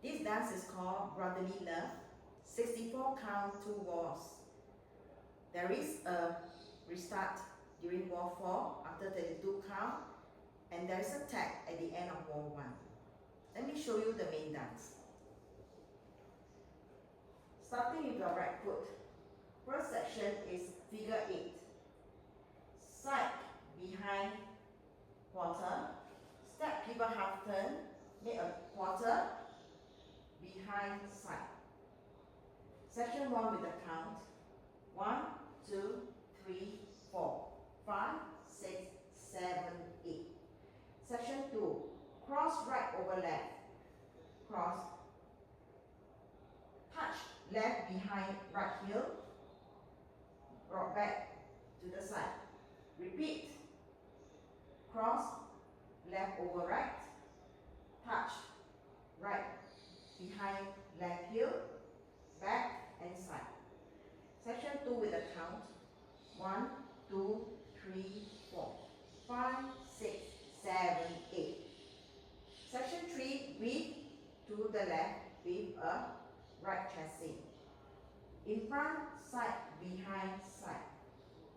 This dance is called Brotherly Love, 64 count, 2 walls. There is a restart during wall 4 after 32 count, and there is a tag at the end of wall 1. Let me show you the main dance. Starting with your right foot. First section is figure 8. Side, behind, quarter. Step, pivot, half turn. Make a quarter, behind, side. Section 1 with the count. 1, 2, 3, 4, 5, 6, 7, 8. Section 2. Cross right over left. Cross. Touch left behind right heel. Rock back to the side. Repeat. Cross left over right. Touch right behind left heel. Back and side. Section 2 with a count. 1, 2, 3, 4, 5, 6, 7, 8. Section 3, weave to the left with a right chassis. In front, side, behind, side.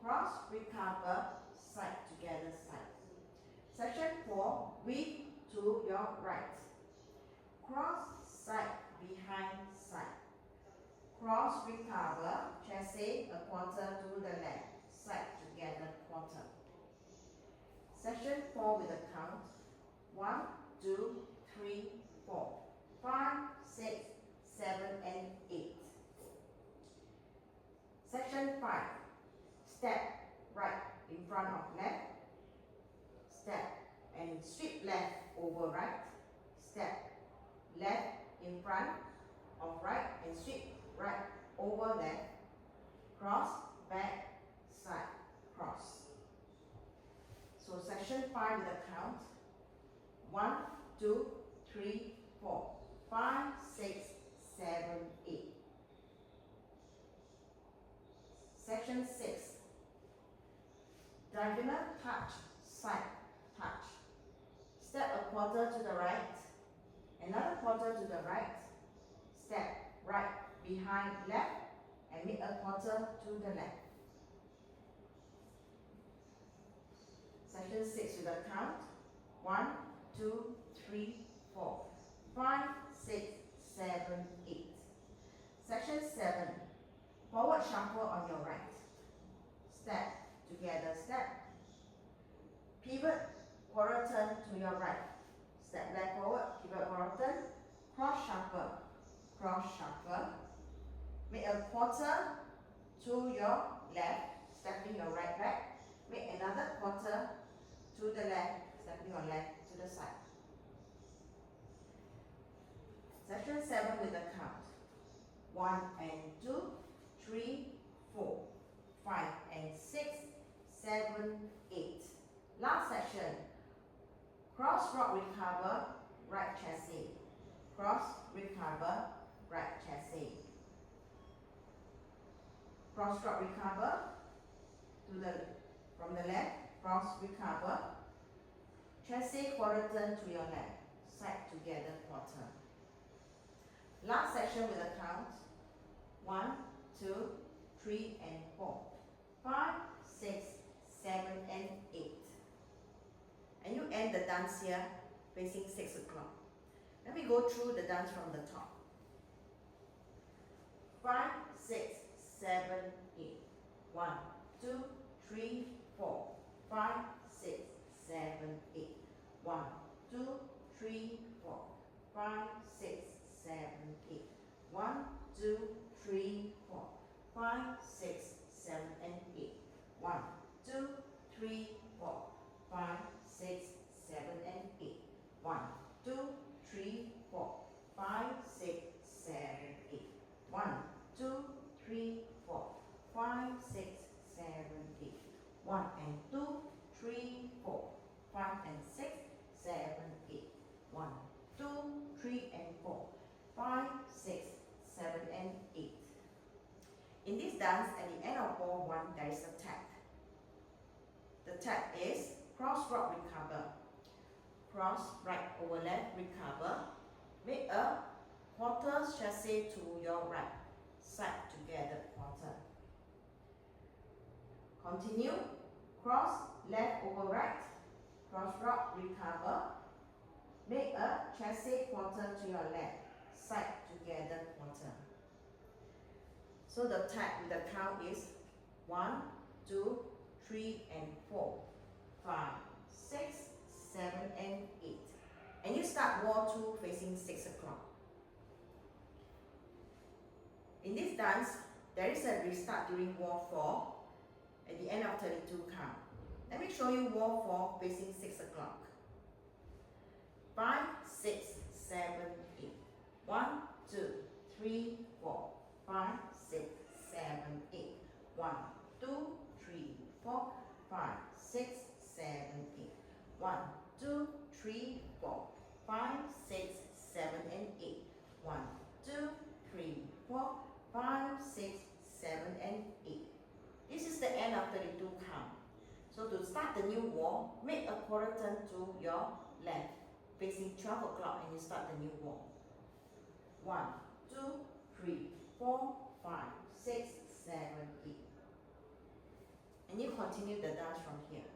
Cross, recover, side, together, side. Section 4, weave to your right. Cross, side, behind, side. Cross, recover, chassis, a quarter to the left. Side, together, quarter. Section 4 with a count. 1, 2, 3, 4, 5, 6, 7, and 8. Section 5. Step right in front of left. Step and sweep left over right. Step left in front of right and sweep right over left. Cross, back, side, cross. So section 5 with a count. 1, 2, 3, 4, 5, 6, 7, 8. Section 6. Diagonal touch, side touch. Step a quarter to the right. Another quarter to the right. Step right behind left and make a quarter to the left. Section 6 with a count. 1, 2, 3, 4, 5, 6, 7, 8. Section 7. Forward shuffle on your right. Step, together, step. Pivot, quarter turn to your right. Step left forward, pivot, quarter turn. Cross shuffle, cross shuffle. Make a quarter to your left, stepping your right back. Make another quarter to the left, stepping your left to the side. Section 7 with a count. 1 and 2, 3, 4, 5 and 6, 7, 8. Last section. Cross rock recover, right chassis. Cross recover, right chassis. Cross rock recover from the left. Cross recover. Chassis quarter turn to your left. Side together quarter. Last section with a count. 1, 2, 3 and 4, 5, 6, 7 and 8. And you end the dance here facing 6 o'clock. Let me go through the dance from the top. 5, 6, 7, 8. 1, 2, 3, 4, 5, 6, 7, 8. 1, 2, 3, 4, 5, 6, 7, 8. 1, 2, 3, 4, 5, 6, 7, and 8. 1, 2, 3, 4, 5, 6, 7, and 8. 1, 2, 3, 4, 5, 6, 7, 8. 1, 2, 3, 4, 5, 6, 7, 8. 1 and 2, 3, 4, 5 and 6, 7, 8. 1, 2, 3 and 4, 5, 6, 7 and 8. In this dance, at the end of ball 1, there is a tag. The tag is cross rock recover. Cross right over left recover. Make a quarter chassé to your right, side together quarter. Continue, cross, left over right, cross rock, recover, make a chassé quarter to your left, side together quarter. So the count is 1, 2, 3 and 4, 5, 6, 7 and 8. And you start wall 2 facing 6 o'clock. In this dance, there is a restart during wall 4 at the end of 32 count. Let me show you wall 4 facing 6 o'clock. 5, 6, 7, 8. 1, 2, 3, 4, 5, 6, 7, 8. 1, 2, 3, 4, 5, 6, 7, 8. 1, 2, 3, 4, 5, 6, 7 and 8. 1, 2, 3, 4, 5, 6, 7 and 8. This is the end of 32 count. So to start the new wall, make a quarter turn to your left, facing 12 o'clock, and you start the new wall. 1, 2, 3, 4, 5, 6, 7, 8. And you continue the dance from here.